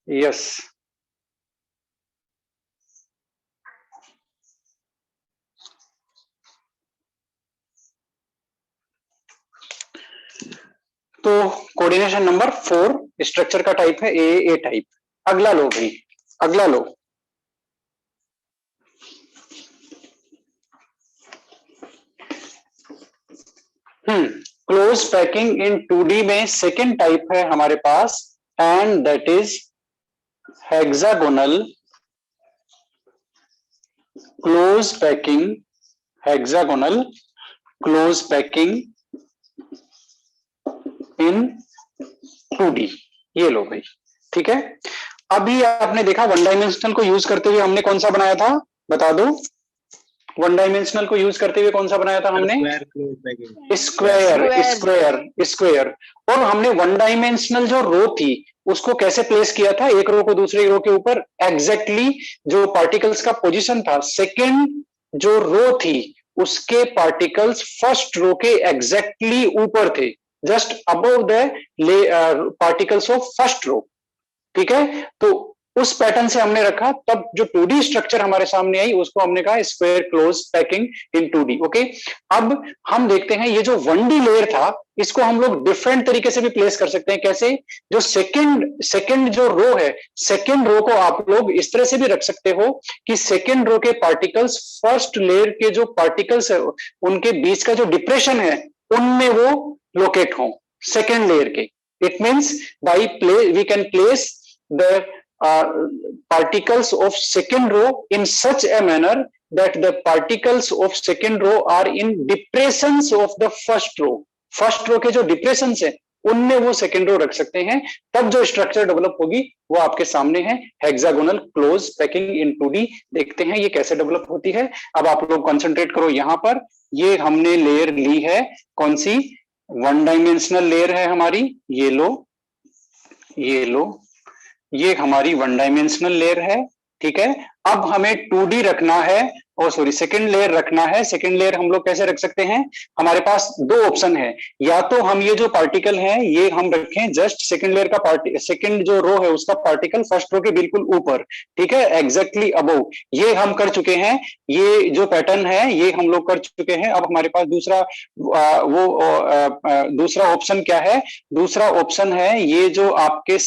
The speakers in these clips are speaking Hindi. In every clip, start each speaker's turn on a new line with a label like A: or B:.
A: यस। तो कोऑर्डिनेशन नंबर 4 स्ट्रक्चर का टाइप है ए टाइप। अगला लो भाई, अगला लो। क्लोज पैकिंग इन 2D में सेकेंड टाइप है हमारे पास, and that is hexagonal close packing. Hexagonal close packing in 2D। ये लो भाई, ठीक है। अभी आपने देखा वन डायमेंशनल को यूज करते हुए हमने कौन सा बनाया था, बता दो। वन डायमेंशनल को यूज करते हुए कौन सा बनाया था हमने? Square square square. और हमने वन डायमेंशनल जो रो थी उसको कैसे प्लेस किया था, एक रो को दूसरे रो के ऊपर एग्जैक्टली जो पार्टिकल्स का पोजीशन था, सेकेंड जो रो थी उसके पार्टिकल्स फर्स्ट रो के एग्जैक्टली ऊपर थे, just above the particles of first row. ठीक है, तो उस पैटर्न से हमने रखा, तब जो 2D स्ट्रक्चर हमारे सामने आई उसको हमने कहा square close packing in 2D। Okay, अब हम देखते हैं ये जो 1D लेयर था इसको हम लोग डिफरेंट तरीके से भी प्लेस कर सकते हैं। कैसे? जो सेकंड जो रो है, सेकंड रो को आप लोग इस तरह से भी रख सकते हो कि सेकंड रो के पार्टिकल्स फर्स्ट लेयर के जो पार्टिकल्स है उनके बीच का जो डिप्रेशन है उनमें वो लोकेट हो सेकेंड लेयर के। It means by we can place the particles of second row in such a manner that the particles of second row are in depressions of the first row। First row के जो डिप्रेशंस है उनमें वो सेकेंड रो रख सकते हैं, तब जो स्ट्रक्चर डेवलप होगी वो आपके सामने है hexagonal close packing in 2D। देखते हैं ये कैसे डेवलप होती है। अब आप लोग कंसंट्रेट करो यहां पर। ये हमने लेयर ली है, कौन सी? वन डायमेंशनल लेयर है हमारी। ये लो, ये लो, ये हमारी वन डायमेंशनल लेयर है। ठीक है, अब हमें 2D रखना है, और सॉरी सेकंड लेयर रखना है। सेकंड लेयर हम लोग कैसे रख सकते हैं? हमारे पास दो ऑप्शन है, या तो हम ये जो पार्टिकल है ये हम रखें जस्ट सेकंड लेयर का सेकंड जो रो है उसका पार्टिकल फर्स्ट रो के बिल्कुल ऊपर, ठीक है, एग्जैक्टली अबव। ये हम कर चुके हैं, ये जो पैटर्न है ये हम लोग कर चुके हैं। अब हमारे पास दूसरा ऑप्शन क्या है? दूसरा ऑप्शन है ये जो आपके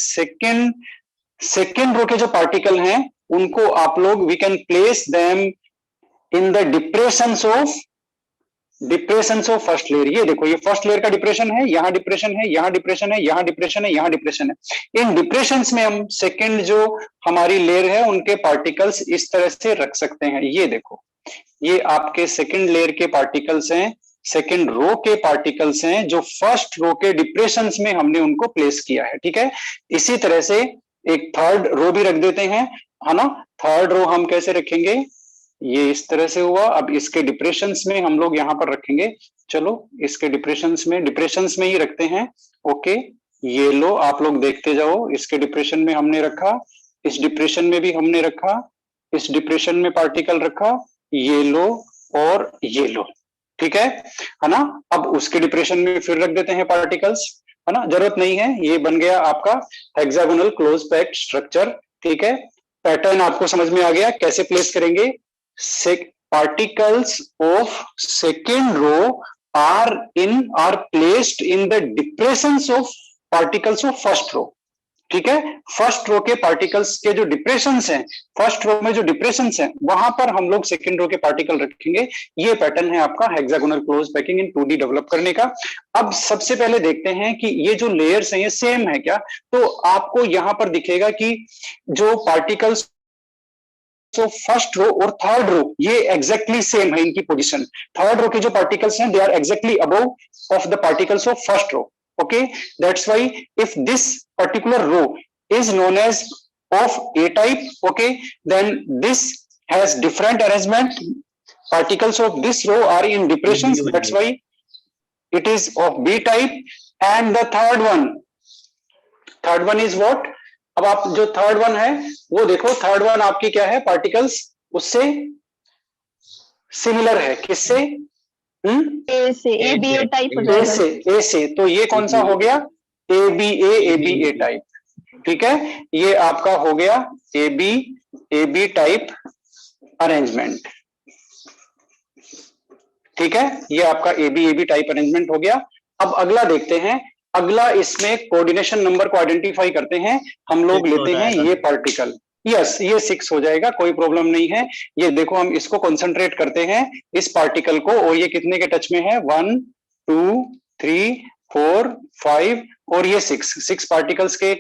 A: सेकेंड रो के जो पार्टिकल हैं उनको आप लोग we can place them in the depressions of first layer. ये देखो, ये फर्स्ट लेयर का डिप्रेशन है, यहाँ डिप्रेशन है, यहाँ डिप्रेशन है, यहाँ डिप्रेशन है, यहाँ डिप्रेशन है। इन डिप्रेशंस में हम सेकेंड जो हमारी लेयर है उनके पार्टिकल्स इस तरह से रख सकते हैं। ये देखो, ये आपके सेकेंड लेयर के पार्टिकल्स हैं, सेकेंड रो के पार्टिकल्स हैं जो फर्स्ट रो के डिप्रेशंस में हमने उनको प्लेस किया है। ठीक है, इसी तरह से एक थर्ड रो भी रख देते हैं, है ना। थर्ड रो हम कैसे रखेंगे? ये इस तरह से हुआ। अब इसके डिप्रेशंस में हम लोग यहां पर रखेंगे। चलो इसके डिप्रेशंस में ही रखते हैं। ओके, ये लो, आप लोग देखते जाओ। इसके डिप्रेशन में हमने रखा, इस डिप्रेशन में भी हमने रखा, इस डिप्रेशन में पार्टिकल रखा, ये लो और ये लो। ठीक है ना। अब उसके डिप्रेशन में फिर रख देते हैं पार्टिकल्स, है ना, जरूरत नहीं है। ये बन गया आपका हेक्सागोनल क्लोज पैक्ड स्ट्रक्चर। ठीक है, पैटर्न आपको समझ में आ गया कैसे प्लेस करेंगे। Particles of second row are placed in the depressions of particles of first row. ठीक है, फर्स्ट रो के पार्टिकल्स के जो डिप्रेशंस हैं, फर्स्ट रो में जो डिप्रेशंस हैं वहां पर हम लोग सेकंड रो के पार्टिकल रखेंगे। ये पैटर्न है आपका hexagonal close packing in 2D develop करने का। अब सबसे पहले देखते हैं कि ये जो लेयर्स हैं ये सेम है क्या। तो आपको यहां पर दिखेगा कि जो पार्टिकल्स तो फर्स्ट रो और थर्ड रो ये एग्जैक्टली सेम है, इनकी पोजीशन। थर्ड रो के जो पार्टिकल्स हैं they are exactly above of the particles of first row. Okay, that's why if this particular row is known as of A type, okay, then this has different arrangement. Particles of this row are in depressions, that's why it is of B type. And the third one is what? अब आप जो थर्ड वन है वो देखो, थर्ड वन आपकी क्या है? पार्टिकल्स उससे सिमिलर है, किससे? ए से। तो ये कौन सा हो गया? A B A type. ठीक है, ये आपका हो गया ए बी टाइप अरेंजमेंट। ठीक है, ये आपका ए बी टाइप अरेंजमेंट हो गया। अब अगला देखते हैं, अगला इसमें कोऑर्डिनेशन नंबर को आइडेंटिफाई करते हैं हम लोग,
B: 6 हो
A: लेते हैं
B: जाएगा।
A: ये पार्टिकल। यस, ये 6 हो जाएगा, कोई प्रॉब्लम नहीं है। ये देखो हम इसको कंसंट्रेट करते हैं इस पार्टिकल को, और ये कितने के टच में है, 1 2 3 4 5 और ये 6 पार्टिकल्स के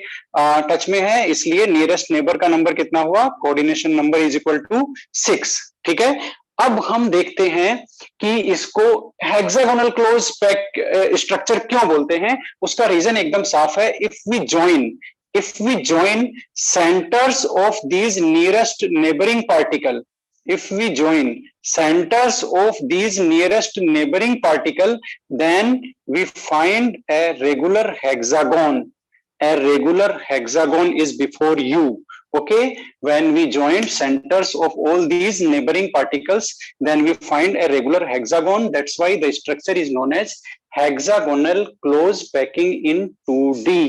A: टच में है, इसलिए नियरेस्ट नेबर का नंबर कितना हुआ, coordination number is equal to 6। ठीक है, अब हम देखते हैं कि इसको हेक्सागोनल क्लोज पैक स्ट्रक्चर क्यों बोलते हैं। उसका रीजन एकदम साफ है, if we join centers of these nearest neighboring particle, if we join centers of these nearest neighboring particle, then we find a regular hexagon. A regular hexagon is before you. Okay, when we join centers of all these neighboring particles, then we find a regular hexagon. That's why the structure is known as hexagonal close packing in 2D.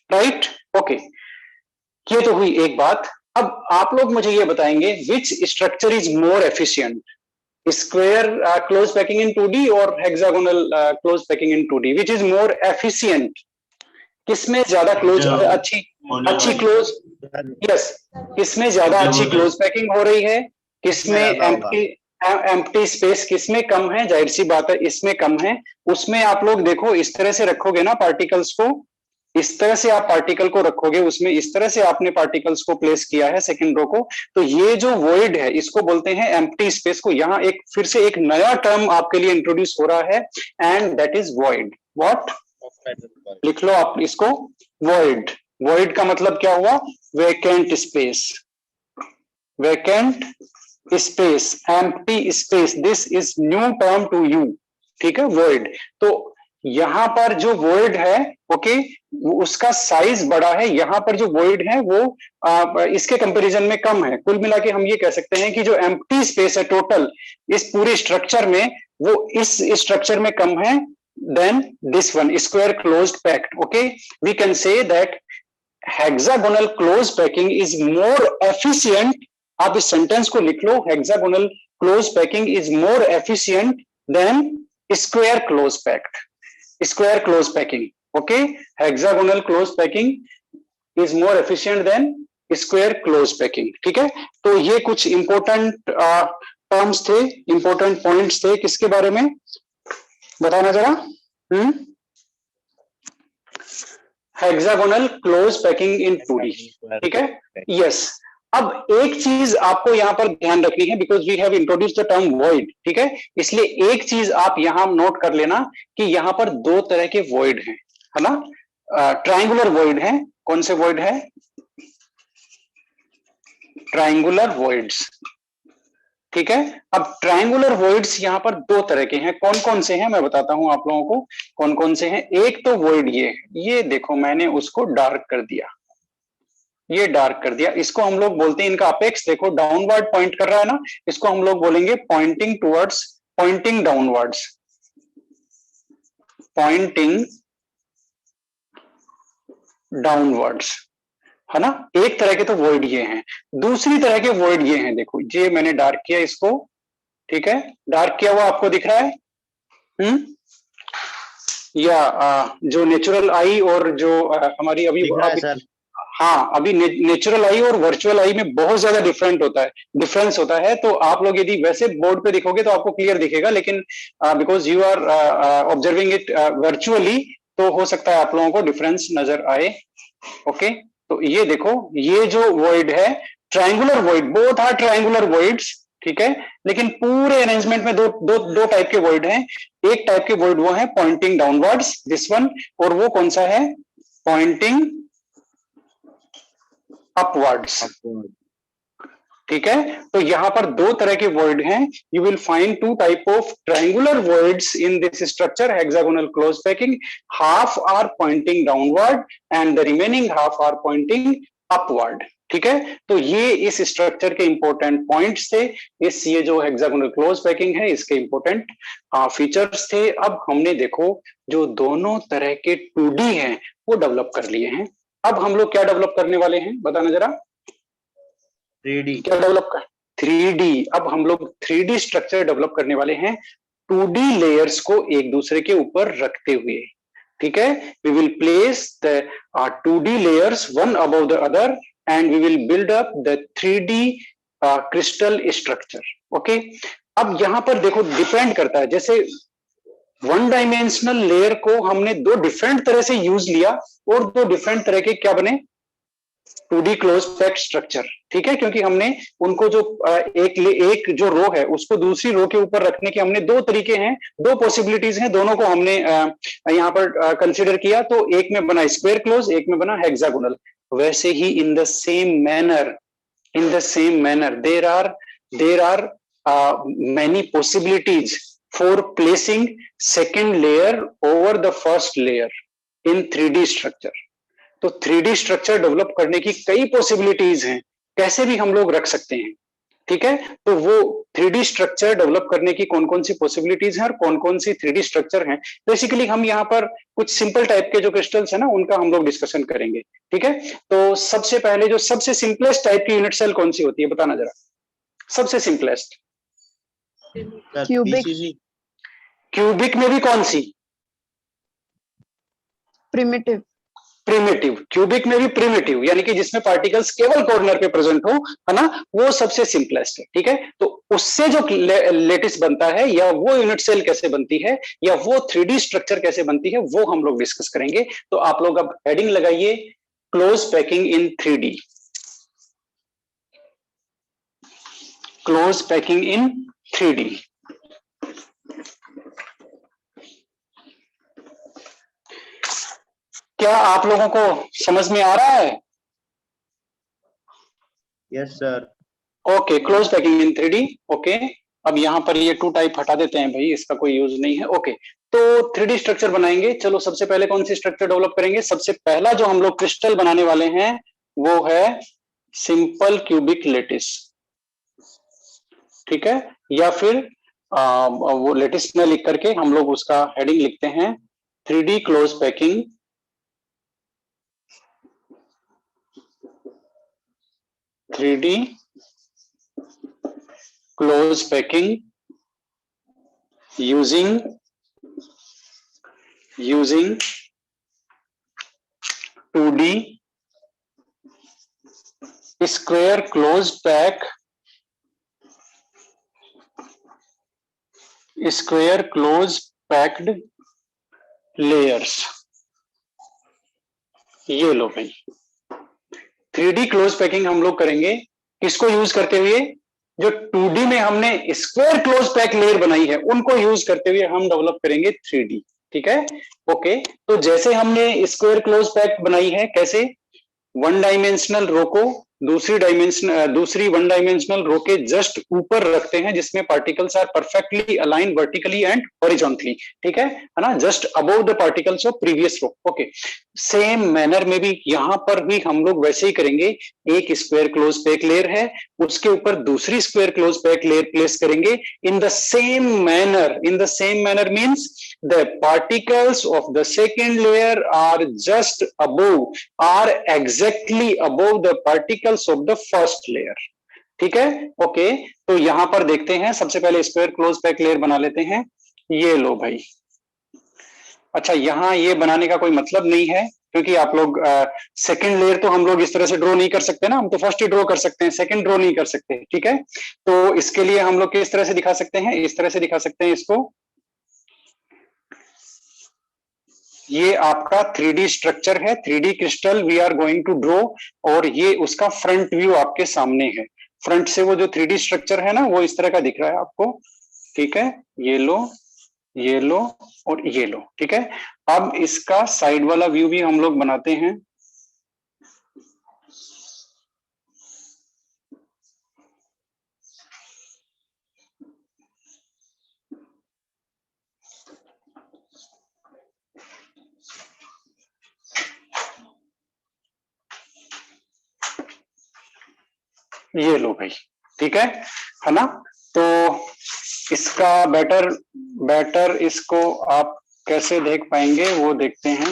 A: Right, okay, ये तो हुई एक बात। अब आप लोग मुझे ये बताएंगे which structure is more efficient, square close packing in 2D और hexagonal close packing in 2D, which is more efficient, किसमें ज्यादा क्लोज अच्छी क्लोज, यस, किसमें ज्यादा अच्छी क्लोज पैकिंग हो रही है, किसमें एम्प्टी स्पेस किसमें कम है, जाहिर सी बात है इसमें कम है। उसमें आप लोग देखो इस तरह से रखोगे ना पार्टिकल्स को, इस तरह से आप पार्टिकल को रखोगे, उसमें इस तरह से आपने पार्टिकल्स को प्लेस किया है सेकंड रो को, तो ये जो वॉइड है इसको बोलते हैं एम्प्टी स्पेस को। यहाँ एक फिर से एक नया टर्म आपके लिए इंट्रोड्यूस हो रहा है, and that is void. What, लिख लो आप इसको, वॉइड। वॉइड का मतलब क्या हुआ, vacant space, vacant space, empty space, this is new term to you. ठीक है, वॉइड। तो यहां पर जो वॉइड है, ओके, उसका साइज बड़ा है, यहां पर जो वॉइड है वो इसके कंपैरिजन में कम है। कुल मिला के हम ये कह सकते हैं कि जो एम्प्टी स्पेस है टोटल इस पूरे स्ट्रक्चर में, वो इस स्ट्रक्चर में कम है than this one, square closed packed. Okay, we can say that hexagonal close packing is more efficient. आप इस सेंटेंस को लिख लो, hexagonal close packing is more efficient than square close packed, square close packing. Okay, hexagonal close packing is more efficient than square close packing. ठीक है, तो ये कुछ इंपॉर्टेंट टर्म्स थे, इंपॉर्टेंट पॉइंट्स थे, किसके बारे में बताना जरा। Hexagonal close packing in 2D। ठीक है, यस। अब एक चीज आपको यहां पर ध्यान रखनी है, because we have introduce the term void. ठीक है, इसलिए एक चीज आप यहां नोट कर लेना कि यहां पर दो तरह के वॉइड हैं, है ना। ट्रायंगुलर वॉइड है, कौन से वॉइड है, ट्रायंगुलर वॉइड्स। ठीक है, अब ट्रायंगुलर वॉइड्स यहां पर दो तरह के हैं, कौन कौन से हैं मैं बताता हूं आप लोगों को कौन कौन से हैं। एक तो वॉइड ये देखो मैंने उसको डार्क कर दिया, ये डार्क कर दिया, इसको हम लोग बोलते हैं, इनका अपेक्स देखो डाउनवर्ड पॉइंट कर रहा है ना, इसको हम लोग बोलेंगे pointing towards, pointing downwards, pointing downwards, है ना। एक तरह के तो वॉइड ये हैं, दूसरी तरह के वॉइड ये हैं, देखो ये मैंने डार्क किया इसको, ठीक है, डार्क किया हुआ आपको दिख रहा है। या जो नेचुरल आई और जो हमारी अभी हाँ, अभी नेचुरल आई और वर्चुअल आई में बहुत ज्यादा डिफरेंस होता है। तो आप लोग यदि वैसे बोर्ड पे दिखोगे तो आपको क्लियर दिखेगा, लेकिन because you are observing it virtually, तो हो सकता है आप लोगों को डिफरेंस नजर आए। ओके, तो ये देखो, ये जो वॉइड है triangular void, both are triangular voids. ठीक है, लेकिन पूरे अरेंजमेंट में दो टाइप के वॉइड हैं। एक टाइप के वॉइड वो है पॉइंटिंग डाउनवर्ड्स, दिस वन, और वो कौन सा है, पॉइंटिंग अपवर्ड्स। ठीक है, तो यहां पर दो तरह के वॉइड हैं। You will find two type of triangular voids in this structure hexagonal close packing, half are pointing downward and the remaining half are pointing upward. ठीक है, तो ये इस स्ट्रक्चर के इंपॉर्टेंट पॉइंट्स थे, इस ये जो हेक्सागोनल क्लोज पैकिंग है इसके इंपॉर्टेंट फीचर्स थे। अब हमने देखो जो दोनों तरह के 2D हैं वो डेवलप कर लिए हैं। अब हम लोग क्या डेवलप करने वाले हैं बताना जरा।
B: 3D।
A: क्या डेवलप कर 3D। अब हम लोग 3D स्ट्रक्चर डेवलप करने वाले हैं 2D लेयर्स को एक दूसरे के ऊपर रखते हुए। ठीक है, we will place the 2D layers one above the other and we will build up the 3D crystal structure. Okay, अब यहां पर देखो डिपेंड करता है, जैसे वन डायमेंशनल लेयर को हमने दो डिफरेंट तरह से यूज लिया और दो डिफरेंट तरह के क्या बने 2D क्लोज पैक्ड स्ट्रक्चर। ठीक है, क्योंकि हमने उनको जो एक जो रो है उसको दूसरी रो के ऊपर रखने के हमने दो तरीके हैं, दो पॉसिबिलिटीज हैं, दोनों को हमने यहाँ पर कंसीडर किया। तो एक में बना स्क्वायर क्लोज, एक में बना हेक्सागोनल। वैसे ही in the same manner there are many possibilities for placing second layer over the first layer in 3D structure। तो 3D स्ट्रक्चर डेवलप करने की कई पॉसिबिलिटीज हैं, कैसे भी हम लोग रख सकते हैं। ठीक है, तो वो 3D स्ट्रक्चर डेवलप करने की कौन कौन सी पॉसिबिलिटीज हैं और कौन कौन सी 3D स्ट्रक्चर हैं, बेसिकली हम यहाँ पर कुछ सिंपल टाइप के जो क्रिस्टल्स है ना उनका हम लोग डिस्कशन करेंगे। ठीक है, तो सबसे पहले जो सबसे सिंपलेस्ट टाइप की यूनिट सेल कौन सी होती है बताना जरा, सबसे सिंपलेस्ट।
C: क्यूबिक।
A: क्यूबिक में भी कौन सी?
C: प्रिमिटिव।
A: क्यूबिक में भी प्रिमिटिव, यानी कि जिसमें पार्टिकल्स केवल कॉर्नर पे प्रेजेंट हो, है ना, वो सबसे सिंपलेस्ट है। ठीक है, तो उससे जो लेटिस बनता है या वो यूनिट सेल कैसे बनती है या वो 3D स्ट्रक्चर कैसे बनती है वो हम लोग डिस्कस करेंगे। तो आप लोग अब हेडिंग लगाइए क्लोज पैकिंग इन 3D। क्लोज पैकिंग इन 3D। क्या आप लोगों को समझ में आ रहा है?
B: Yes sir.
A: Okay, close packing इन 3D। ओके, अब यहां पर ये 2 टाइप हटा देते हैं भाई, इसका कोई यूज नहीं है। ओके, तो 3D स्ट्रक्चर बनाएंगे। चलो सबसे पहले कौन सी स्ट्रक्चर डेवलप करेंगे? सबसे पहला जो हम लोग क्रिस्टल बनाने वाले हैं वो है सिंपल क्यूबिक लेटिस। ठीक है, या फिर वो लेटिस में लिख करके हम लोग उसका हेडिंग लिखते हैं 3D close packing 3D close packing using 2D square close packed layers। ये लो भाई, 3D क्लोज पैकिंग हम लोग करेंगे किसको यूज करते हुए? जो 2D में हमने स्क्वायर क्लोज पैक लेयर बनाई है उनको यूज करते हुए हम डेवलप करेंगे 3D। ठीक है, ओके, तो जैसे हमने स्क्वायर क्लोज पैक बनाई है, कैसे? वन डायमेंशनल रो को दूसरी वन डायमेंशनल रो के जस्ट ऊपर रखते हैं जिसमें particles are perfectly align vertically and horizontally. ठीक है ना, just above the particles of previous row. Okay, same manner में भी यहां पर भी हम लोग वैसे ही करेंगे। एक स्क्वायर क्लोज पैक लेयर है, उसके ऊपर दूसरी square close pack layer place करेंगे in the same manner means the particles of the second layer are just are exactly above the particles of the first layer। ठीक है, ओके, तो यहां पर देखते हैं, सबसे पहले स्क्वायर क्लोज पैक लेयर बना लेते हैं। ये लो भाई। अच्छा, यहां ये बनाने का कोई मतलब नहीं है क्योंकि आप लोग सेकंड लेयर तो हम लोग इस तरह से ड्रॉ नहीं कर सकते ना, हम तो फर्स्ट ही ड्रॉ कर सकते हैं, सेकंड ड्रॉ नहीं कर सकते। ठीक है, तो इसके लिए हम लोग किस तरह से दिखा सकते हैं? इस तरह से दिखा सकते हैं इसको। ये आपका 3D स्ट्रक्चर है, 3D crystal we are going to draw, और ये उसका फ्रंट व्यू आपके सामने है। फ्रंट से वो जो 3D स्ट्रक्चर है ना वो इस तरह का दिख रहा है आपको। ठीक है, ये लो और ये लो। ठीक है, अब इसका साइड वाला व्यू भी हम लोग बनाते हैं। ये लो भाई, ठीक है ना। तो इसका बेटर इसको आप कैसे देख पाएंगे वो देखते हैं।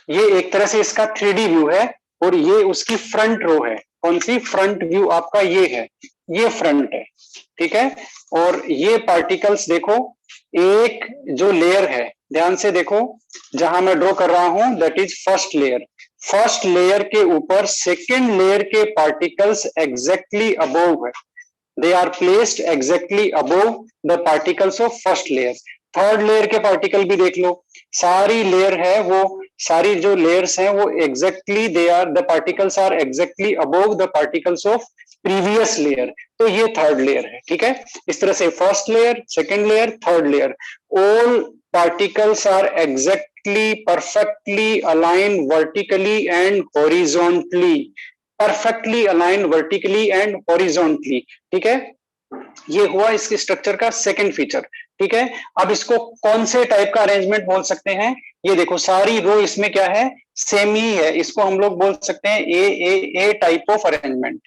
A: ये एक तरह से इसका 3D व्यू है और ये उसकी फ्रंट रो है। कौन सी? फ्रंट व्यू आपका ये है, ये फ्रंट है, ठीक है। और ये पार्टिकल्स देखो, एक जो लेयर है, ध्यान से देखो, जहां मैं ड्रॉ कर रहा हूं that is first layer. First layer के ऊपर सेकेंड लेयर के पार्टिकल्स एग्जैक्टली अबोव है, they are placed exactly above the particles of first layer। Third layer के पार्टिकल भी देख लो, सारी लेयर है वो, सारी जो लेयर्स हैं वो exactly they are, the particles are exactly above the particles of previous layer. तो ये थर्ड लेयर है, ठीक है। इस तरह से first layer, second layer, third layer, all particles are exactly perfectly align vertically and horizontally, perfectly align vertically and horizontally, ठीक है। ये हुआ इसके स्ट्रक्चर का सेकंड फीचर, ठीक है। अब इसको कौन से टाइप का अरेंजमेंट बोल सकते हैं? ये देखो सारी रो इसमें क्या है? सेम ही है। इसको हम लोग बोल सकते हैं A type of arrangement.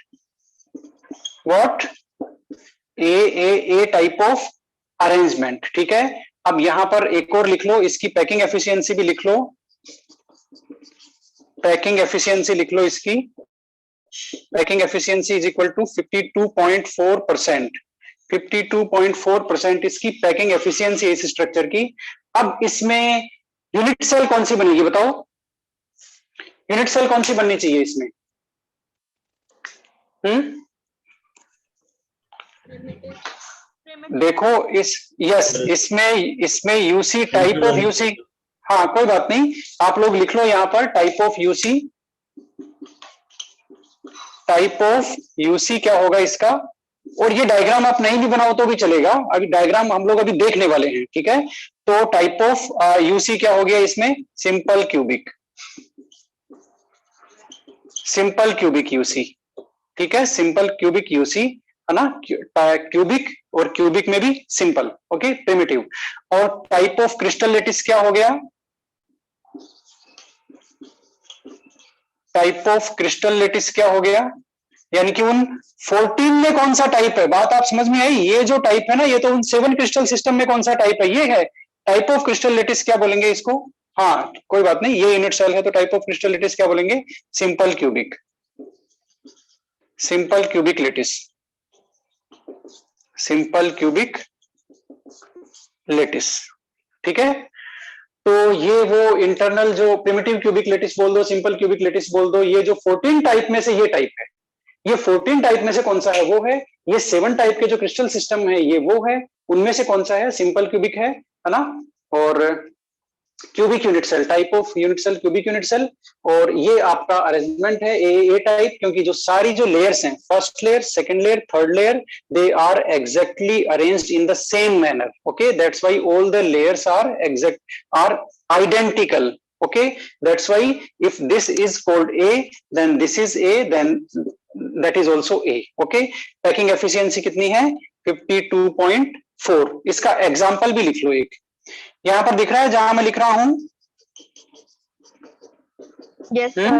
A: What? A type of arrangement, ठीक है। अब यहां पर एक और लिख लो, इसकी पैकिंग एफिशिएंसी भी लिख लो, पैकिंग एफिशिएंसी लिख लो इसकी। Packing efficiency is equal to 52.4%। 52.4% इसकी पैकिंग एफिशिएंसी है इस स्ट्रक्चर की। अब इसमें यूनिट सेल कौन सी बनेगी बताओ? यूनिट सेल कौन सी बननी चाहिए इसमें? देखो इसमें यूसी, टाइप ऑफ यूसी, हाँ कोई बात नहीं, आप लोग लिख लो यहां पर type of UC. Type of UC क्या होगा इसका? और ये डायग्राम आप नहीं भी बनाओ तो भी चलेगा, अभी डायग्राम हम लोग अभी देखने वाले हैं, ठीक है। तो टाइप ऑफ यूसी क्या हो गया इसमें? Simple cubic, simple cubic UC, ठीक है। सिंपल क्यूबिक यूसी है ना, क्यूबिक, और क्यूबिक में भी सिंपल, ओके, प्रिमिटिव। और टाइप ऑफ क्रिस्टल लेटिस क्या हो गया? टाइप ऑफ क्रिस्टल लेटिस क्या हो गया? यानी कि उन 14 में कौन सा टाइप है, बात आप समझ में आई? ये जो टाइप है ना, ये तो उन 7 क्रिस्टल सिस्टम में कौन सा टाइप है, ये है टाइप ऑफ क्रिस्टल लेटिस। क्या बोलेंगे इसको? हाँ कोई बात नहीं, ये यूनिट सेल है तो टाइप ऑफ क्रिस्टल लेटिस क्या बोलेंगे? Simple cubic, simple cubic lattice, simple cubic lattice, ठीक है। तो ये वो इंटरनल जो प्रिमिटिव क्यूबिक लेटिस बोल दो, सिंपल क्यूबिक लेटिस बोल दो, ये जो 14 टाइप में से ये टाइप है, ये 14 टाइप में से कौन सा है? वो है। ये 7 टाइप के जो क्रिस्टल सिस्टम है ये वो है, उनमें से कौन सा है? सिंपल क्यूबिक है ना। और cubic unit cell, type of unit cell cubic unit cell. और ये आपका अरेंजमेंट है ए टाइप, क्योंकि जो सारी जो लेयर्स हैं, first layer, second layer, third layer, they are exactly arranged in the same manner, okay. That's why all the layers are exact, are identical, okay, that's why if this is called A, then this is A, then that is also A, okay। Packing efficiency कितनी है? 52.4। इसका एग्जांपल भी लिख लो एक, यहां पर दिख रहा है जहां मैं लिख रहा हूं?
C: Yes, sir.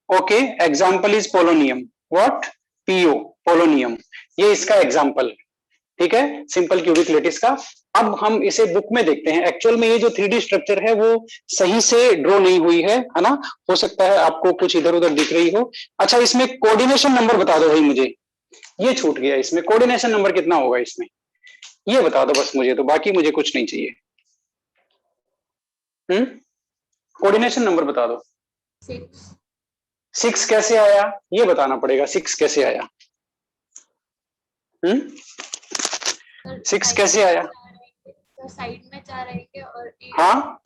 A: Okay, example is polonium. What? PO, polonium, ये इसका एग्जांपल, ठीक है, सिंपल क्यूबिक लेटिस का। अब हम इसे बुक में देखते हैं। एक्चुअल में ये जो 3D स्ट्रक्चर है वो सही से ड्रॉ नहीं हुई है ना, हो सकता है आपको कुछ इधर उधर दिख रही हो। अच्छा, इसमें कोऑर्डिनेशन नंबर बता दो भाई मुझे, ये छूट गया, इसमें कोऑर्डिनेशन नंबर कितना होगा इसमें, ये बता दो बस मुझे, तो बाकी मुझे कुछ नहीं चाहिए। कोऑर्डिनेशन नंबर बता दो। 6 कैसे आया ये बताना पड़ेगा, 6 कैसे आया? 6 कैसे आया?
C: साइड में 4 आएंगे और एक,
A: हाँ,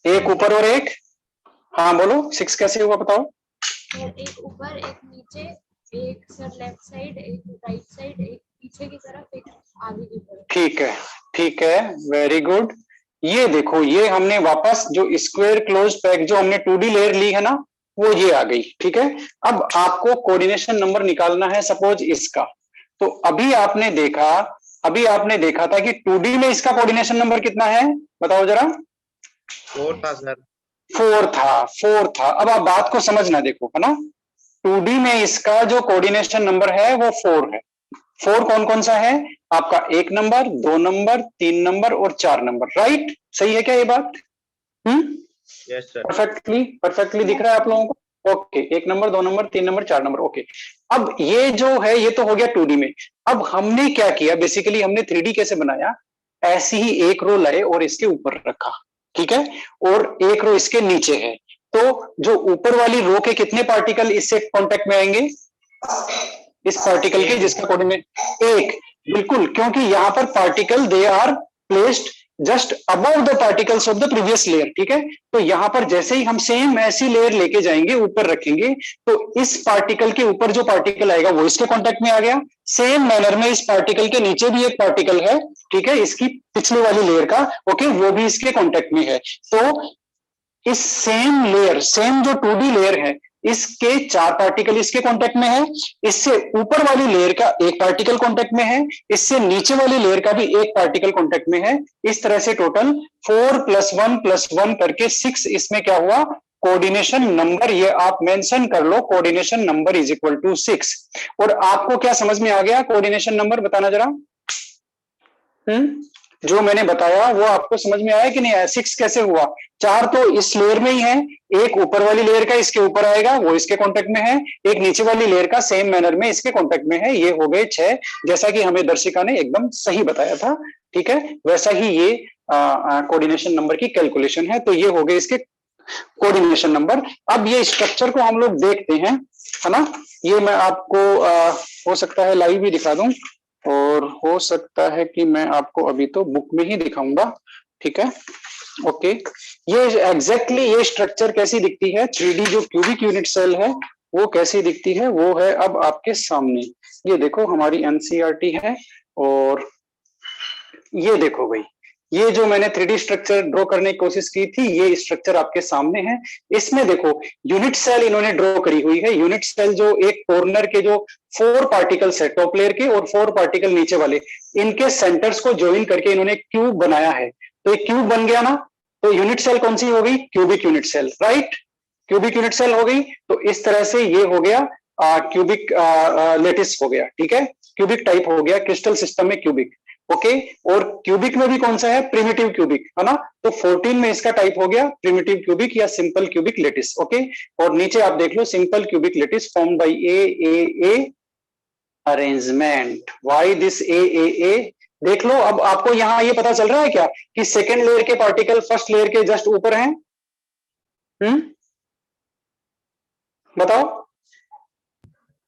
A: एक ऊपर और एक, हाँ बोलो 6 कैसे हुआ बताओ?
C: एक ऊपर एक नीचे, एक सर लेफ्ट साइड, एक राइट साइड, एक पीछे की तरफ, एक आगे की तरफ।
A: ठीक है, ठीक है, वेरी गुड। ये देखो, ये हमने वापस जो स्क्वायर क्लोज पैक जो हमने 2D लेयर ली है ना, वो ये आ गई, ठीक है। अब आपको कोऑर्डिनेशन नंबर निकालना है सपोज इसका। तो अभी आपने देखा था कि 2D में इसका कोऑर्डिनेशन नंबर कितना है, बताओ जरा?
B: 4 था सर।
A: 4 था। अब आप बात को समझना, देखो है ना, 2D में इसका जो कोऑर्डिनेशन नंबर है वो 4 है। 4 कौन कौन सा है आपका? 1 नंबर, 2 नंबर, 3 नंबर और 4 नंबर, राइट? सही है क्या ये बात?
B: Yes sir.
A: परफेक्टली दिख रहा है आप लोगों को? Okay, 1 number, 2 number, 3 number, 4 number. Okay, अब ये जो है ये तो हो गया 2D में। अब हमने क्या किया, बेसिकली हमने 3D कैसे बनाया, ऐसी ही एक रो लाए और इसके ऊपर रखा, ठीक है, और एक रो इसके नीचे है। तो जो ऊपर वाली रो के कितने पार्टिकल इससे कांटेक्ट में आएंगे, इस पार्टिकल के जिसका कोऑर्डिनेट 1, बिल्कुल, क्योंकि यहां पर particle they are placed just above the particles of the previous layer, ठीक है। तो यहां पर जैसे ही हम सेम ऐसी लेयर लेके जाएंगे, ऊपर रखेंगे, तो इस पार्टिकल के ऊपर जो पार्टिकल आएगा वो इसके कांटेक्ट में आ गया। सेम मैनर में इस पार्टिकल के नीचे भी एक पार्टिकल है, ठीक है, इसकी पिछली वाली लेयर का, ओके, वो भी इसके कांटेक्ट में है। तो इस सेम लेयर, सेम जो 2D लेयर है, इसके 4 पार्टिकल इसके कांटेक्ट में है, इससे ऊपर वाली लेयर का एक पार्टिकल कांटेक्ट में है, इससे नीचे वाली लेयर का भी एक पार्टिकल कांटेक्ट में है। इस तरह से टोटल 4 + 1 करके 6 इसमें क्या हुआ, कोऑर्डिनेशन नंबर, ये आप मेंशन कर लो, coordination number is equal to 6। और आपको क्या समझ में आ गया कोऑर्डिनेशन नंबर, बताना जरा। जो मैंने बताया वो आपको समझ में आया कि नहीं आया? 6 कैसे हुआ, 4 तो इस लेयर में ही है, एक ऊपर वाली लेयर का इसके ऊपर आएगा, वो इसके कांटेक्ट में है, एक नीचे वाली लेयर का सेम मैनर में इसके कांटेक्ट में है, ये हो गए 6, जैसा कि हमें दर्शिका ने एकदम सही बताया था, ठीक है। वैसा ही ये कोऑर्डिनेशन नंबर की कैलकुलेशन है। तो ये हो गए इसके कोऑर्डिनेशन नंबर। अब ये स्ट्रक्चर को हम लोग देखते हैं, है ना। ये मैं आपको हो सकता है लाइव भी दिखा दूं, और हो सकता है कि मैं आपको अभी तो बुक में ही दिखाऊंगा, ठीक है। ओके, ये एग्जैक्टली ये स्ट्रक्चर कैसी दिखती है, 3D जो क्यूबिक यूनिट सेल है वो कैसी दिखती है, वो है अब आपके सामने। ये देखो हमारी एनसीईआरटी है, और ये देखो भाई, ये जो मैंने 3D स्ट्रक्चर ड्रॉ करने की कोशिश की थी, ये स्ट्रक्चर आपके सामने है। इसमें देखो यूनिट सेल इन्होंने ड्रॉ करी हुई है। यूनिट सेल जो एक कॉर्नर के जो 4 पार्टिकल्स है टॉप लेयर के, और 4 पार्टिकल नीचे वाले, इनके सेंटर्स को ज्वाइन करके इन्होंने क्यूब बनाया है। तो एक क्यूब बन गया ना, तो यूनिट सेल कौन सी हो गई, cubic unit cell, right, cubic unit cell हो गई। तो इस तरह से ये हो गया क्यूबिक लेटिस हो गया, ठीक है, क्यूबिक टाइप हो गया, क्रिस्टल सिस्टम में क्यूबिक, ओके। और क्यूबिक में भी कौन सा है, प्रिमिटिव क्यूबिक, है ना। तो 14 में इसका टाइप हो गया प्रिमिटिव क्यूबिक या सिंपल क्यूबिक लेटिस, ओके। और नीचे आप देख लो simple cubic lattice form by A arrangement. Why this A देख लो। अब आपको यहाँ ये पता चल रहा है क्या कि सेकेंड लेयर के पार्टिकल फर्स्ट लेयर के जस्ट ऊपर हैं? बताओ।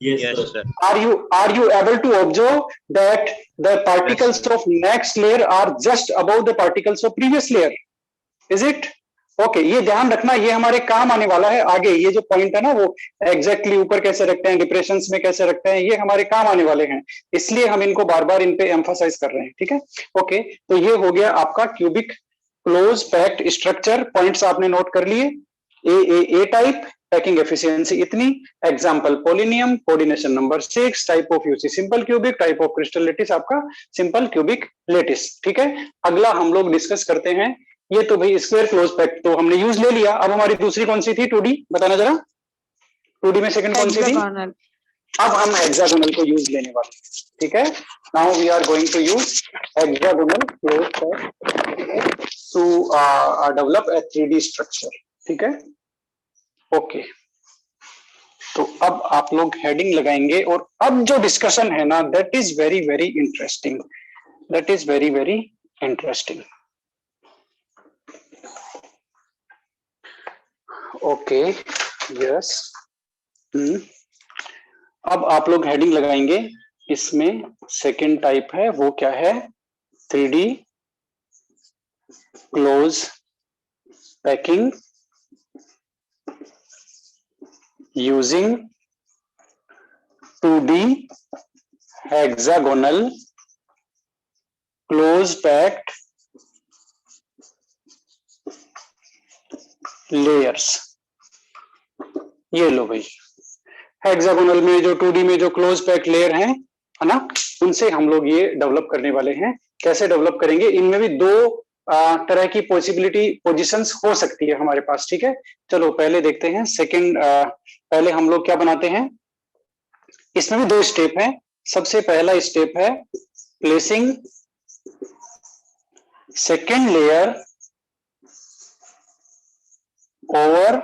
B: Yes, sir.
A: Are you able to observe that the particles of next layer are just above the particles of previous layer? Is it? Okay, ये ध्यान रखना, ये हमारे काम आने वाला है आगे। ये जो पॉइंट है ना, वो एग्जैक्टली ऊपर कैसे रखते हैं, डिप्रेशंस में कैसे रखते हैं, ये हमारे काम आने वाले हैं, इसलिए हम इनको बार बार इन पे एम्फासाइज कर रहे हैं, ठीक है। ओके, तो ये हो गया आपका cubic close packed structure. Points आपने नोट कर लिए। ए टाइप, पैकिंग एफिशिएंसी इतनी, example polonium, coordination number 6, type of UC simple cubic, type of crystal lettuce आपका सिंपल क्यूबिक लेटिस, ठीक है। अगला हम लोग डिस्कस करते हैं, ये तो भाई स्क्वायर क्लोज पैक्ड तो हमने यूज ले लिया। अब हमारी दूसरी कौन सी थी, 2D, बताना जरा। 2D में सेकंड कौन सी थी? अब हम हेक्सागोनल को यूज लेने वाले, ठीक है। Now we are going to use hexagonal close packed to develop a 3D structure, ठीक है। ओके, तो अब आप लोग हेडिंग लगाएंगे, और अब जो डिस्कशन है ना, that is very very interesting, that is very very interesting. Okay, yes. अब आप लोग हेडिंग लगाएंगे, इसमें सेकंड टाइप है, वो क्या है, 3D close packing using 2D hexagonal close packed layers। ये लो भाई, हेक्सागोनल में जो 2D में जो क्लोज पैक्ड लेयर है ना, उनसे हम लोग ये डेवलप करने वाले हैं। कैसे डेवलप करेंगे, इनमें भी 2 तरह की पोजीशंस हो सकती है हमारे पास, ठीक है। चलो पहले देखते हैं सेकंड। पहले हम लोग क्या बनाते हैं, इसमें भी 2 स्टेप है। सबसे पहला स्टेप है placing second layer over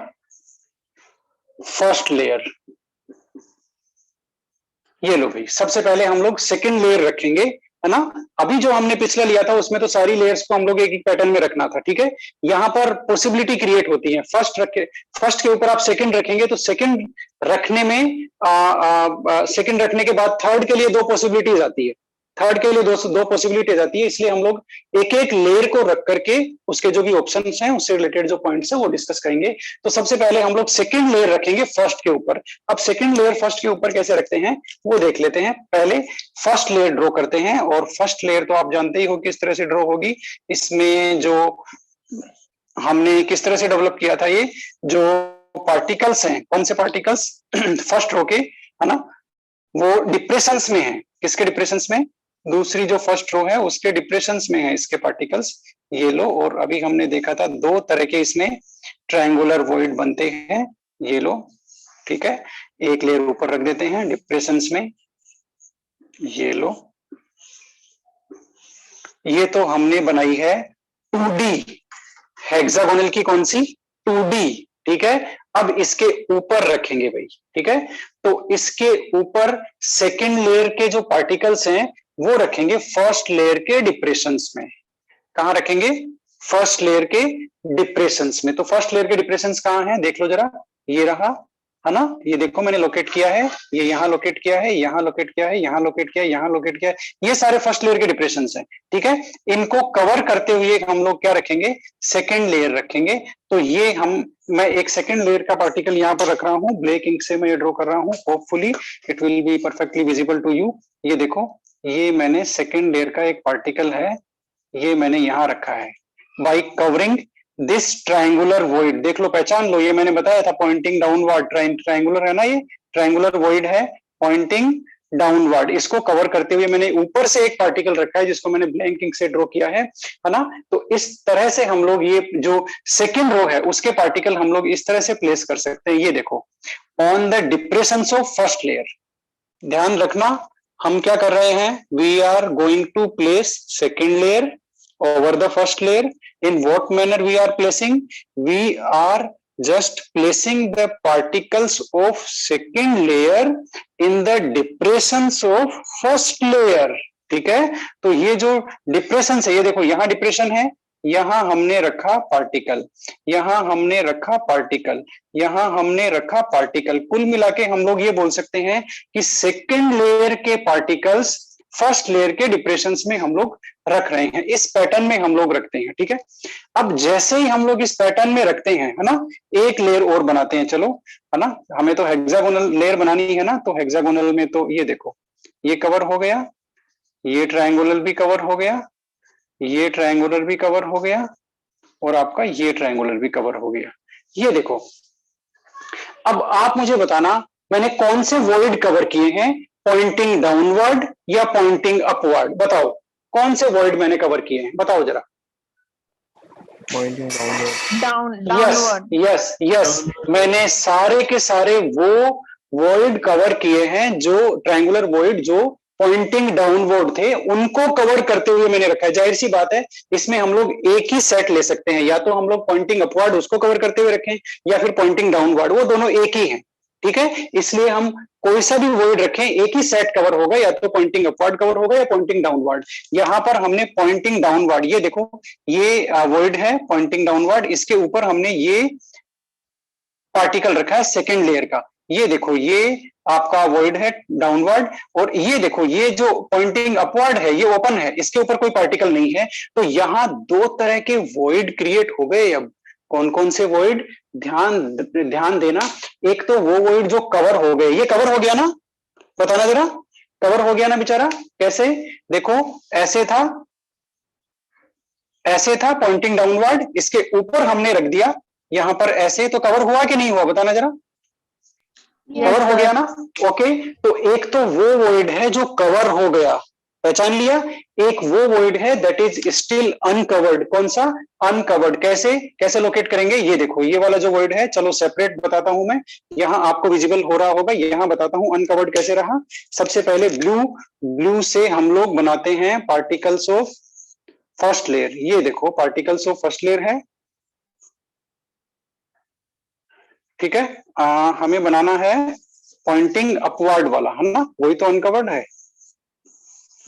A: first layer. ये लो भाई, सबसे पहले हम लोग सेकंड लेयर रखेंगे, है ना। अभी जो हमने पिछला लिया था उसमें तो सारी लेयर्स को हम लोग एक एक पैटर्न में रखना था, ठीक है। यहाँ पर पॉसिबिलिटी क्रिएट होती है, फर्स्ट के ऊपर आप सेकंड रखेंगे तो सेकंड रखने में सेकंड रखने के बाद थर्ड के लिए दो पॉसिबिलिटीज आती है, थर्ड के लिए दो पॉसिबिलिटीज आती है, इसलिए हम लोग एक एक लेयर को रख करके उसके जो भी ऑप्शंस हैं उससे रिलेटेड जो पॉइंट्स हैं वो डिस्कस करेंगे। तो सबसे पहले हम लोग सेकंड लेयर रखेंगे फर्स्ट के ऊपर। अब सेकंड लेयर फर्स्ट के ऊपर कैसे रखते हैं वो देख लेते हैं। पहले फर्स्ट लेयर ड्रॉ करते हैं, और फर्स्ट लेयर तो आप जानते ही हो किस तरह से ड्रॉ होगी। इसमें जो हमने किस तरह से डेवलप किया था, ये जो पार्टिकल्स हैं, कौन से पार्टिकल्स फर्स्ट रो के, है ना, वो डिप्रेशंस में है। किसके डिप्रेशंस में? दूसरी जो फर्स्ट रो है उसके डिप्रेशंस में है इसके पार्टिकल्स। ये लो, और अभी हमने देखा था दो तरह के इसमें ट्रायंगुलर वॉइड बनते हैं। ये लो, ठीक है, एक लेयर ऊपर रख देते हैं डिप्रेशंस में। ये लो, ये तो हमने बनाई है 2D हेक्सागोनल की, कौन सी? 2D, ठीक है। अब इसके ऊपर रखेंगे भाई, ठीक है। तो इसके ऊपर सेकंड लेयर के जो पार्टिकल्स हैं वो रखेंगे फर्स्ट लेयर के डिप्रेशंस में। कहां रखेंगे? फर्स्ट लेयर के डिप्रेशंस में। तो फर्स्ट लेयर के डिप्रेशंस कहां है देख लो जरा, ये रहा, है ना। ये देखो मैंने लोकेट किया है, ये यहाँ लोकेट किया है, यहाँ लोकेट किया है, यहाँ लोकेट किया है, यहाँ लोकेट किया है। ये सारे फर्स्ट लेयर के डिप्रेशंस हैं, ठीक है। इनको कवर करते हुए हम लोग क्या रखेंगे? सेकंड लेयर रखेंगे। तो ये मैं एक सेकंड लेयर का पार्टिकल यहाँ पर रख रहा हूँ, ब्लैक इंक से मैं ये ड्रॉ कर रहा हूँ। Hopefully it will be perfectly visible to you. ये देखो, ये मैंने सेकंड लेयर का एक पार्टिकल है, ये मैंने यहां रखा है। By covering this triangular void, देख लो, पहचान लो, ये मैंने बताया था पॉइंटिंग डाउनवर्ड, ट्रायंगुलर है ना, ये ट्रायंगुलर वॉइड है पॉइंटिंग डाउनवर्ड। इसको कवर करते हुए मैंने ऊपर से एक पार्टिकल रखा है जिसको मैंने ब्लैंक इंक से ड्रॉ किया है ना। तो इस तरह से हम लोग ये जो सेकेंड रो है उसके पार्टिकल हम लोग इस तरह से प्लेस कर सकते हैं। ये देखो, on the depressions of first layer. ध्यान रखना, हम क्या कर रहे हैं? We are going to place second layer over the first layer. In what manner we are placing? We are just placing the particles of second layer in the depressions of first layer, ठीक है। तो ये जो डिप्रेशन है, ये देखो, यहाँ डिप्रेशन है, यहाँ हमने रखा पार्टिकल, यहाँ हमने रखा पार्टिकल, यहाँ हमने रखा पार्टिकल। कुल मिला के हम लोग ये बोल सकते हैं कि सेकेंड लेयर के पार्टिकल्स फर्स्ट लेयर के डिप्रेशंस में हम लोग रख रहे हैं। इस पैटर्न में हम लोग रखते हैं, ठीक है। अब जैसे ही हम लोग इस पैटर्न में रखते हैं, है ना, एक लेयर और बनाते हैं, चलो, है ना। हमें तो हेक्सागोनल लेयर बनानी है ना, तो हेक्सागोनल में तो ये देखो, ये कवर हो गया, ये ट्रायंगुलर भी कवर हो गया, ये ट्रायंगुलर भी कवर हो गया, और आपका ये ट्रायंगुलर भी कवर हो गया। ये देखो, अब आप मुझे बताना मैंने कौन से वॉइड कवर किए हैं, पॉइंटिंग डाउनवर्ड या पॉइंटिंग अपवर्ड? बताओ कौन से वॉइड मैंने कवर किए हैं, बताओ जरा।
D: Pointing downward.
C: Downward.
A: Yes yes, मैंने सारे के सारे वो वॉइड कवर किए हैं जो ट्रायंगुलर वॉइड जो पॉइंटिंग डाउनवर्ड थे, उनको कवर करते हुए मैंने रखा है। जाहिर सी बात है, इसमें हम लोग एक ही सेट ले सकते हैं, या तो हम लोग पॉइंटिंग अपवर्ड उसको कवर करते हुए रखें, या फिर पॉइंटिंग डाउनवर्ड, वो दोनों एक ही हैं, ठीक है। इसलिए हम कोई सा भी वॉइड रखें, एक ही सेट कवर होगा, या तो पॉइंटिंग अपवर्ड कवर होगा या पॉइंटिंग डाउनवर्ड। यहां पर हमने पॉइंटिंग डाउनवर्ड, ये देखो, ये वॉइड है पॉइंटिंग डाउनवर्ड, इसके ऊपर हमने ये पार्टिकल रखा है सेकेंड लेयर का। ये देखो, ये आपका वॉइड है डाउनवर्ड, और ये देखो, ये जो पॉइंटिंग अपवर्ड है ये ओपन है, इसके ऊपर कोई पार्टिकल नहीं है। तो यहां दो तरह के वॉइड क्रिएट हो गए। अब कौन कौन से वॉइड? ध्यान देना, एक तो वो वॉइड जो कवर हो गए, ये कवर हो गया ना, बताना जरा, कवर हो गया ना बेचारा? कैसे? देखो, ऐसे था पॉइंटिंग डाउनवर्ड, इसके ऊपर हमने रख दिया यहां पर ऐसे, तो कवर हुआ कि नहीं हुआ, बताना जरा। कवर हो गया ना? ओके, तो एक तो वो वॉइड है जो कवर हो गया, पहचान लिया। एक वो वॉइड है दैट इज स्टिल अनकवर्ड। कौन सा? अनकवर्ड। कैसे लोकेट करेंगे? ये देखो, ये वाला जो वॉइड है, चलो सेपरेट बताता हूं मैं, यहां आपको विजिबल हो रहा होगा, यहां बताता हूं अनकवर्ड कैसे रहा। सबसे पहले ब्लू से हम लोग बनाते हैं पार्टिकल्स ऑफ फर्स्ट लेयर। ये देखो, पार्टिकल्स ऑफ फर्स्ट लेयर है, ठीक है। हमें बनाना है पॉइंटिंग अपवर्ड वाला, है ना, वही तो अनकवर्ड है।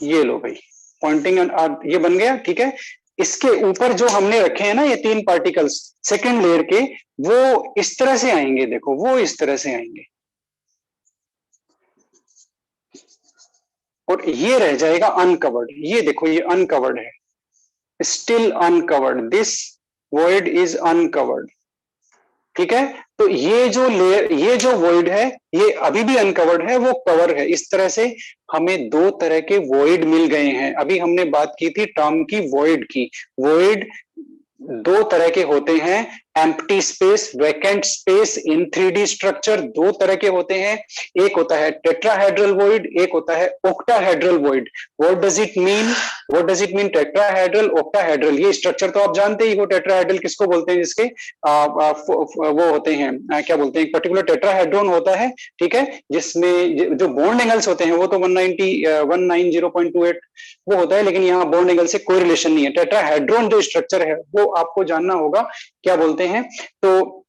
A: ये लो भाई, पॉइंटिंग ये बन गया। ठीक है, इसके ऊपर जो हमने रखे हैं ना ये 3 पार्टिकल्स सेकेंड लेयर के, वो इस तरह से आएंगे, देखो वो इस तरह से आएंगे, और ये रह जाएगा अनकवर्ड। ये देखो ये अनकवर्ड है, still uncovered, this void is uncovered. ठीक है, तो ये जो लेयर, ये जो void है, ये अभी भी अनकवर्ड है, वो कवर है। इस तरह से हमें 2 तरह के void मिल गए हैं। अभी हमने बात की थी टर्म की void की। void 2 तरह के होते हैं, empty space, vacant space in 3D structure 2 तरह के होते हैं। एक होता है टेट्राहेड्रल वॉइड, एक होता है octahedral void. What does it mean? What does it mean tetrahedral, octahedral? ये स्ट्रक्चर तो आप जानते ही हो। टेट्राहेड्रल किसको बोलते हैं? जिसके वो होते हैं, क्या बोलते हैं, पर्टिकुलर टेट्राहेड्रॉन होता है। ठीक है, जिसमें जो बॉन्ड एंगल्स होते हैं वो तो 190.28 वो होता है, लेकिन यहाँ बॉन्ड एंगल से कोई रिलेशन नहीं है। टेट्राहेड्रॉन जो स्ट्रक्चर है वो आपको जानना होगा क्या बोलते हैं। तो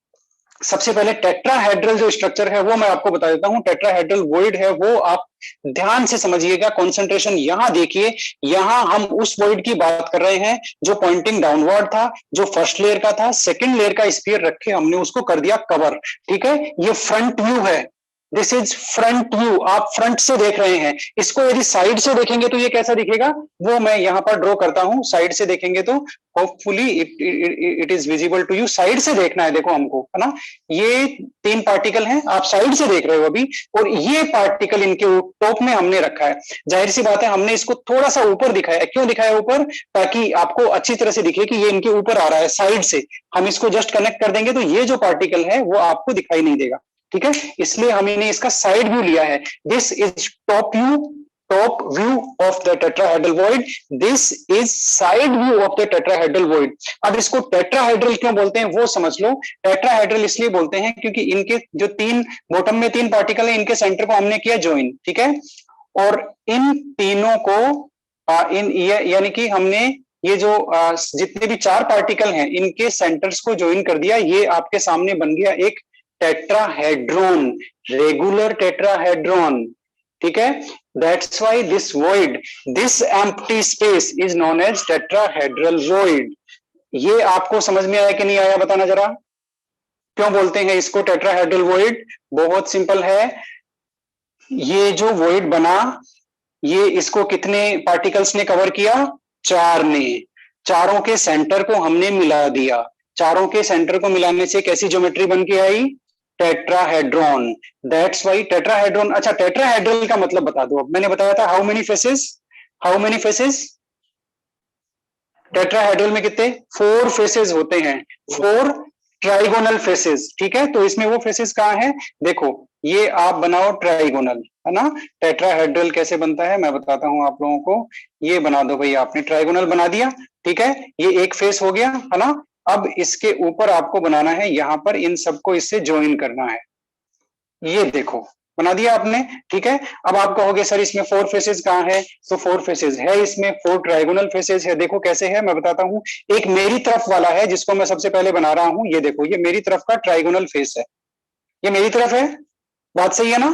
A: सबसे पहले टेट्राहेड्रल जो स्ट्रक्चर है वो मैं आपको बता देता हूं। टेट्राहेड्रल वॉइड है वो आप ध्यान से समझिएगा, कंसंट्रेशन यहां देखिए। यहां हम उस वॉइड की बात कर रहे हैं जो पॉइंटिंग डाउनवर्ड था, जो फर्स्ट लेयर का था। सेकंड लेयर का स्फीयर रखे हमने, उसको कर दिया कवर। ठीक है, ये फ्रंट व्यू है, दिस इज फ्रंट व्यू, आप फ्रंट से देख रहे हैं। इसको यदि साइड से देखेंगे तो ये कैसा दिखेगा, वो मैं यहां पर ड्रॉ करता हूं। साइड से देखेंगे तो hopefully it is visible to you. Side से देखना है, देखो हमको, है ना। ये 3 पार्टिकल हैं, आप साइड से देख रहे हो अभी, और ये पार्टिकल इनके टॉप में हमने रखा है। जाहिर सी बात है हमने इसको थोड़ा सा ऊपर दिखाया। क्यों दिखाया ऊपर? ताकि आपको अच्छी तरह से दिखे कि ये इनके ऊपर आ रहा है साइड से। हम इसको जस्ट कनेक्ट कर देंगे तो ये जो पार्टिकल है वो आपको दिखाई नहीं देगा। ठीक है, इसलिए हमने इसका साइड व्यू लिया है। This is top view, top view of the tetrahedral void, this is side view of the tetrahedral void. अब इसको टेट्राहेड्रल क्यों बोलते हैं वो समझ लो। टेट्राहेड्रल इसलिए बोलते हैं क्योंकि इनके जो 3 बॉटम में 3 पार्टिकल है, इनके सेंटर को हमने किया ज्वाइन। ठीक है, और इन तीनों को यानी कि हमने ये जो जितने भी 4 पार्टिकल हैं इनके सेंटर्स को ज्वाइन कर दिया। ये आपके सामने बन गया एक टेट्राहेड्रॉन, रेगुलर टेट्राहेड्रॉन। ठीक है, that's why this void, this empty space is known as tetrahedral void. ये आपको समझ में आया कि नहीं आया, बताना जरा। क्यों बोलते हैं इसको टेट्राहेड्रल वॉइड? बहुत सिंपल है। ये जो वॉइड बना, ये इसको कितने पार्टिकल्स ने कवर किया? 4 ने। चारों के सेंटर को हमने मिला दिया। चारों के सेंटर को मिलाने से कैसी ज्योमेट्री बन के आई? टेट्राहेड्रॉन। That's why tetrahedron. अच्छा, टेट्राहेड्रल का मतलब बता दो। अब मैंने बताया था how many faces, how many faces tetrahedral में कितने? 4 फेसेस होते हैं, 4 ट्राइगोनल फेसेस। ठीक है, तो इसमें वो फेसेस कहाँ है? देखो, ये आप बनाओ ट्राइगोनल, है ना। टेट्राहेड्रल कैसे बनता है मैं बताता हूं आप लोगों को। ये बना दो भाई, आपने ट्राइगोनल बना दिया। ठीक है, ये एक फेस हो गया, है ना। अब इसके ऊपर आपको बनाना है, यहां पर इन सबको इससे ज्वाइन करना है। ये देखो बना दिया आपने। ठीक है, अब आप कहोगे सर इसमें 4 फेसेस कहाँ है? तो 4 फेसेस है इसमें, 4 ट्राइगोनल फेसेस है। देखो कैसे है मैं बताता हूं। एक मेरी तरफ वाला है जिसको मैं सबसे पहले बना रहा हूं। ये देखो, ये मेरी तरफ का ट्राइगोनल फेस है, ये मेरी तरफ है। बात सही है ना?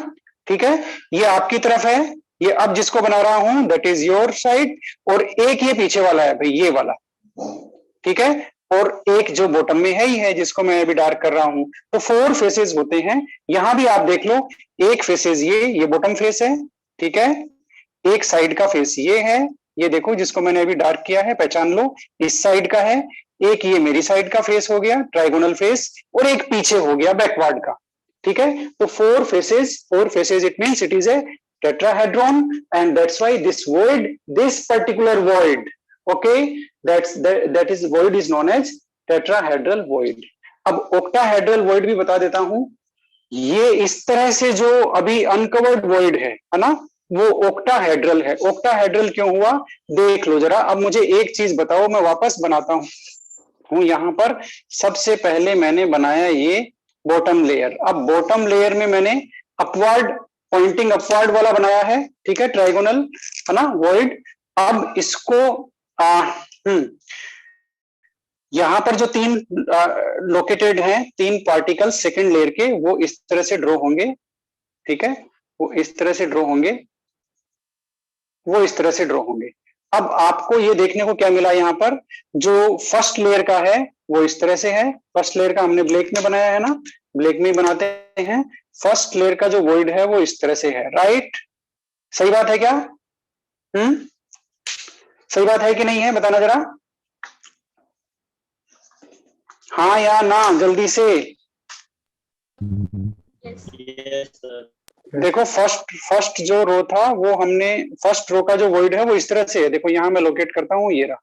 A: ठीक है, ये आपकी तरफ है। ये अब जिसको बना रहा हूं दैट इज योर साइड। और एक ये पीछे वाला है भाई, ये वाला। ठीक है, और एक जो बॉटम में है ही है जिसको मैं अभी डार्क कर रहा हूं। तो 4 फेसेस होते हैं। यहां भी आप देख लो, एक फेसेस ये बॉटम फेस है। ठीक है, एक साइड का फेस ये है, ये देखो जिसको मैंने अभी डार्क किया है, पहचान लो, इस साइड का है। एक ये मेरी साइड का फेस हो गया ट्राइगोनल फेस, और एक पीछे हो गया बैकवर्ड का। ठीक है, तो 4 faces it means it is a tetrahedron, and that's why this void, this particular void, okay, that is void is known as tetrahedral void. अब octahedral void भी बता देता हूं। ये इस तरह से जो अभी अनकवर्ड void है ना, वो octahedral है। octahedral क्यों हुआ देख लो जरा। अब मुझे एक चीज बताओ, मैं वापस बनाता हूं यहां पर। सबसे पहले मैंने बनाया ये बॉटम लेयर। अब बॉटम लेयर में मैंने अपवर्ड, पॉइंटिंग अपवर्ड वाला बनाया है। ठीक है, ट्राइगोनल, है ना, वॉइड। अब इसको यहां पर जो तीन लोकेटेड हैं, तीन पार्टिकल सेकंड लेयर के, वो इस तरह से ड्रॉ होंगे, ठीक है, वो इस तरह से ड्रॉ होंगे, वो इस तरह से ड्रॉ होंगे। अब आपको ये देखने को क्या मिला यहाँ पर, जो फर्स्ट लेयर का है वो इस तरह से है, फर्स्ट लेयर का हमने ब्लैक में बनाया है ना, ब्लैक में ही बनाते हैं, फर्स्ट लेयर का जो वॉइड है वो इस तरह से है, राइट? सही बात है क्या? सही बात है कि नहीं है, बताना जरा, हाँ या ना, जल्दी से।
C: Yes
B: Yes, sir.
A: देखो फर्स्ट जो रो था वो हमने, फर्स्ट रो का जो वॉइड है वो इस तरह से है, देखो यहाँ मैं लोकेट करता हूँ, ये रहा,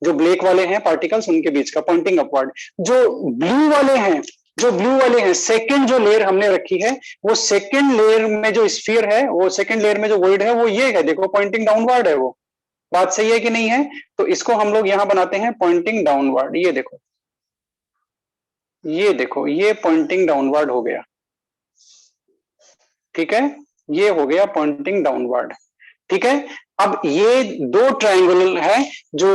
A: जो ब्लैक वाले हैं पार्टिकल्स उनके बीच का पॉइंटिंग अपवर्ड। जो ब्लू वाले हैं, जो ब्लू वाले हैं, सेकंड जो लेयर हमने रखी है, वो सेकंड लेयर में जो स्फीयर है, वो सेकंड लेयर में जो वॉइड है वो ये है, देखो पॉइंटिंग डाउनवर्ड है वो। बात सही है कि नहीं है? तो इसको हम लोग यहाँ बनाते हैं पॉइंटिंग डाउनवर्ड, ये देखो, ये देखो, ये पॉइंटिंग डाउनवर्ड हो गया, ठीक है, ये हो गया पॉइंटिंग डाउनवर्ड, ठीक है। अब ये दो ट्रायंगल है जो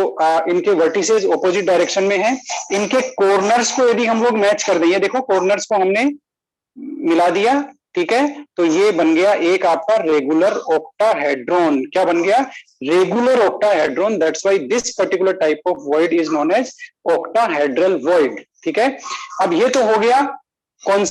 A: इनके वर्टिसेस ऑपोजिट डायरेक्शन में है, इनके कॉर्नर्स को यदि हम लोग मैच कर दें, ये देखो कॉर्नर्स को हमने मिला दिया, ठीक है, तो ये बन गया एक आपका रेगुलर ऑक्टाहेड्रॉन। क्या बन गया? Regular octahedron. That's why this particular type of void is known as octahedral void, ठीक है। अब ये तो हो गया कौन